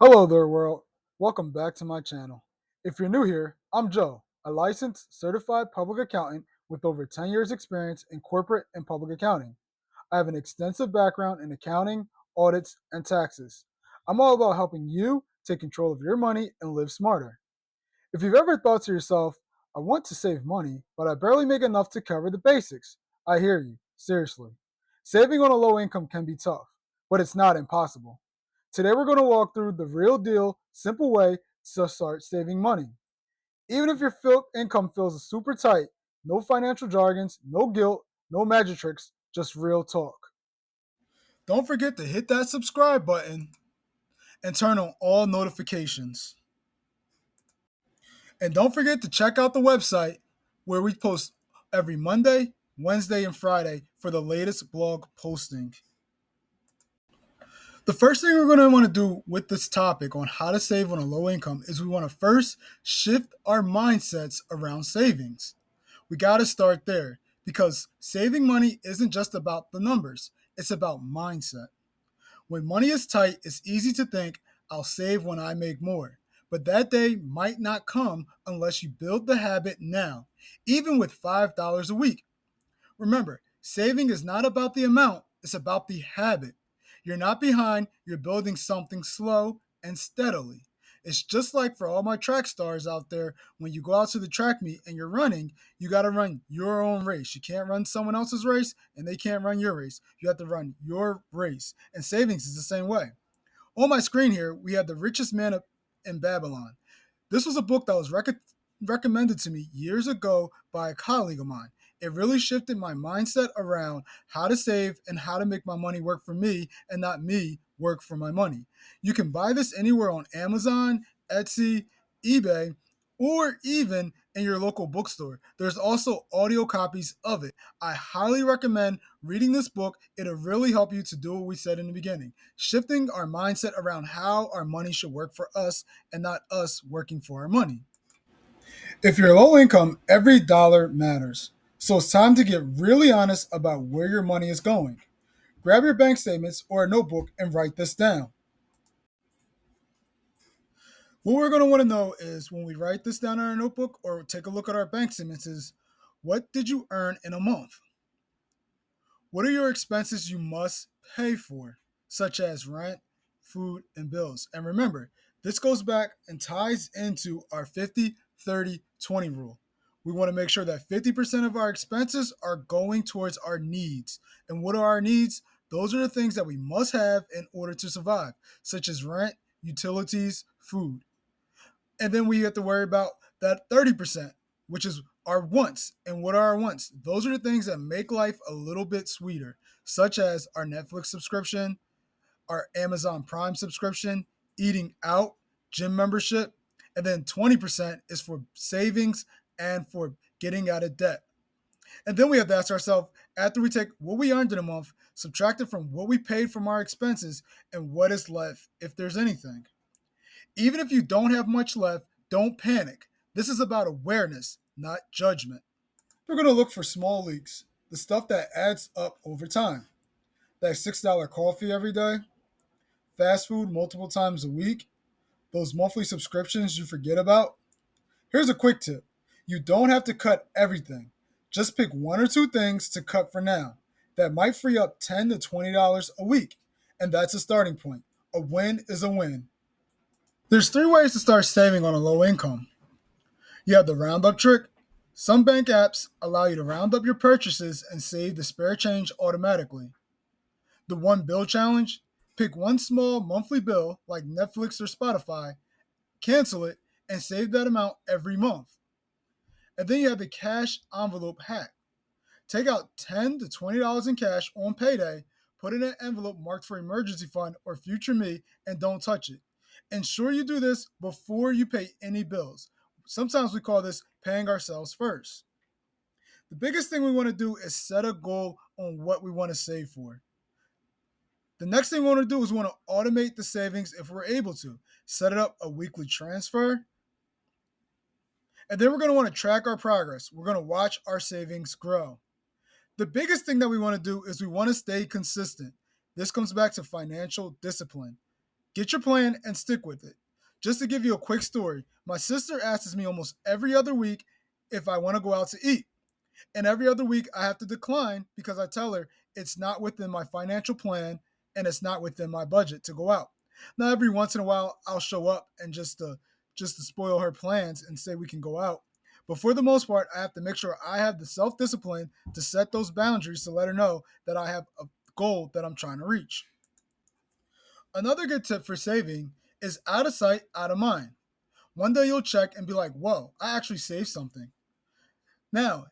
Hello there, world. Welcome back to my channel. If you're new here, I'm Joe, a licensed certified public accountant with over 10 years' experience in corporate and public accounting. I have an extensive background in accounting, audits, and taxes. I'm all about helping you take control of your money and live smarter. If you've ever thought to yourself, I want to save money, but I barely make enough to cover the basics, I hear you, seriously. Saving on a low income can be tough, but it's not impossible. Today, we're going to walk through the real deal, simple way to start saving money. Even if your income feels super tight, no financial jargons, no guilt, no magic tricks, just real talk. Don't forget to hit that subscribe button and turn on all notifications. And don't forget to check out the website where we post every Monday, Wednesday, and Friday for the latest blog posting. The first thing we're going to want to do with this topic on how to save on a low income is we want to first shift our mindsets around savings. We got to start there because saving money isn't just about the numbers, it's about mindset. When money is tight, it's easy to think, I'll save when I make more. But that day might not come unless you build the habit now, even with $5 a week. Remember, saving is not about the amount, it's about the habit. You're not behind, you're building something slow and steadily. It's just like for all my track stars out there, when you go out to the track meet and you're running, you got to run your own race. You can't run someone else's race and they can't run your race. You have to run your race. And savings is the same way. On my screen here, we have The Richest Man in Babylon. This was a book that was recommended to me years ago by a colleague of mine. It really shifted my mindset around how to save and how to make my money work for me and not me work for my money. You can buy this anywhere on Amazon, Etsy, eBay, or even in your local bookstore. There's also audio copies of it. I highly recommend reading this book. It'll really help you to do what we said in the beginning, shifting our mindset around how our money should work for us and not us working for our money. If you're low income, every dollar matters. So it's time to get really honest about where your money is going. Grab your bank statements or a notebook and write this down. What we're going to want to know is when we write this down in our notebook or take a look at our bank statements is what did you earn in a month? What are your expenses you must pay for, such as rent, food, and bills? And remember, this goes back and ties into our 50-30-20 rule. We want to make sure that 50% of our expenses are going towards our needs. And what are our needs? Those are the things that we must have in order to survive, such as rent, utilities, food. And then we have to worry about that 30%, which is our wants. And what are our wants? Those are the things that make life a little bit sweeter, such as our Netflix subscription, our Amazon Prime subscription, eating out, gym membership. And then 20% is for savings and for getting out of debt. And then we have to ask ourselves, after we take what we earned in a month, subtract it from what we paid from our expenses, and what is left, if there's anything. Even if you don't have much left, don't panic. This is about awareness, not judgment. We're going to look for small leaks, the stuff that adds up over time. That $6 coffee every day, fast food multiple times a week, those monthly subscriptions you forget about. Here's a quick tip. You don't have to cut everything. Just pick one or two things to cut for now. That might free up $10 to $20 a week. And that's a starting point. A win is a win. There's three ways to start saving on a low income. You have the roundup trick. Some bank apps allow you to round up your purchases and save the spare change automatically. The one bill challenge. Pick one small monthly bill like Netflix or Spotify, cancel it, and save that amount every month. And then you have the cash envelope hack. Take out $10 to $20 in cash on payday, put it in an envelope marked for emergency fund or future me, and don't touch it. Ensure you do this before you pay any bills. Sometimes we call this paying ourselves first. The biggest thing we want to do is set a goal on what we want to save for. The next thing we want to do is we want to automate the savings if we're able to. Set it up a weekly transfer. And then we're going to want to track our progress. We're going to watch our savings grow. The biggest thing that we want to do is we want to stay consistent. This comes back to financial discipline. Get your plan and stick with it. Just to give you a quick story, my sister asks me almost every other week if I want to go out to eat. And every other week I have to decline because I tell her it's not within my financial plan and it's not within my budget to go out. Now every once in a while I'll show up and just to spoil her plans and say we can go out. But for the most part, I have to make sure I have the self-discipline to set those boundaries to let her know that I have a goal that I'm trying to reach. Another good tip for saving is out of sight, out of mind. One day you'll check and be like, whoa, I actually saved something. Now,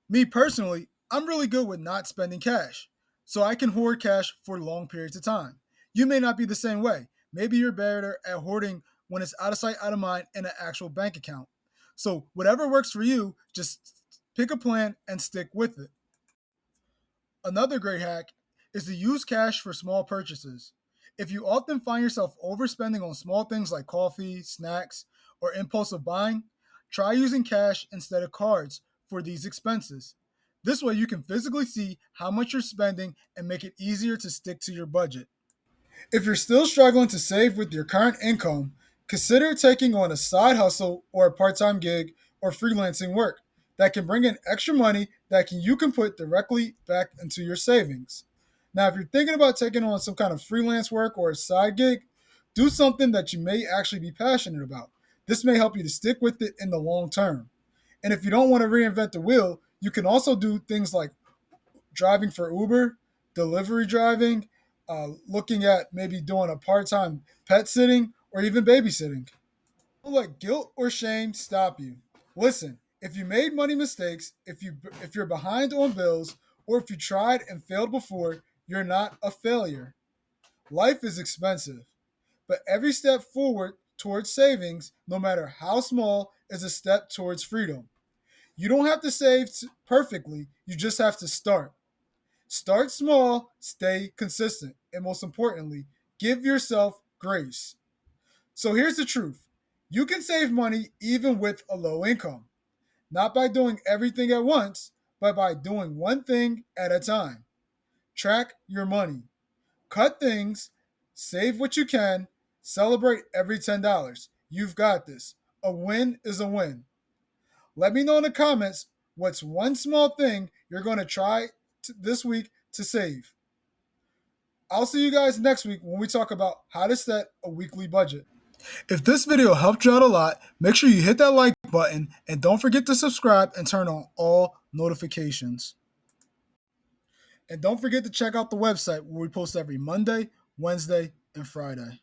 me personally, I'm really good with not spending cash, so I can hoard cash for long periods of time. You may not be the same way. Maybe you're better at hoarding when it's out of sight, out of mind in an actual bank account. So, whatever works for you, just pick a plan and stick with it. Another great hack is to use cash for small purchases. If you often find yourself overspending on small things like coffee, snacks, or impulsive buying, try using cash instead of cards for these expenses. This way, you can physically see how much you're spending and make it easier to stick to your budget. If you're still struggling to save with your current income, consider taking on a side hustle or a part time gig or freelancing work that can bring in extra money that you can put directly back into your savings. Now, if you're thinking about taking on some kind of freelance work or a side gig, do something that you may actually be passionate about. This may help you to stick with it in the long term. And if you don't want to reinvent the wheel, you can also do things like driving for Uber, delivery driving, looking at maybe doing a part time pet sitting or even babysitting. Don't let guilt or shame stop you. Listen, if you made money mistakes, if you're behind on bills, or if you tried and failed before, you're not a failure. Life is expensive, but every step forward towards savings, no matter how small, is a step towards freedom. You don't have to save perfectly, you just have to start. Start small, stay consistent, and most importantly, give yourself grace. So here's the truth: you can save money even with a low income, not by doing everything at once, but by doing one thing at a time. Track your money, cut things, save what you can, celebrate every $10. You've got this. A win is a win. Let me know in the comments what's one small thing you're going to try this week to save. I'll see you guys next week when we talk about how to set a weekly budget. If this video helped you out a lot, make sure you hit that like button and don't forget to subscribe and turn on all notifications. And don't forget to check out the website where we post every Monday, Wednesday, and Friday.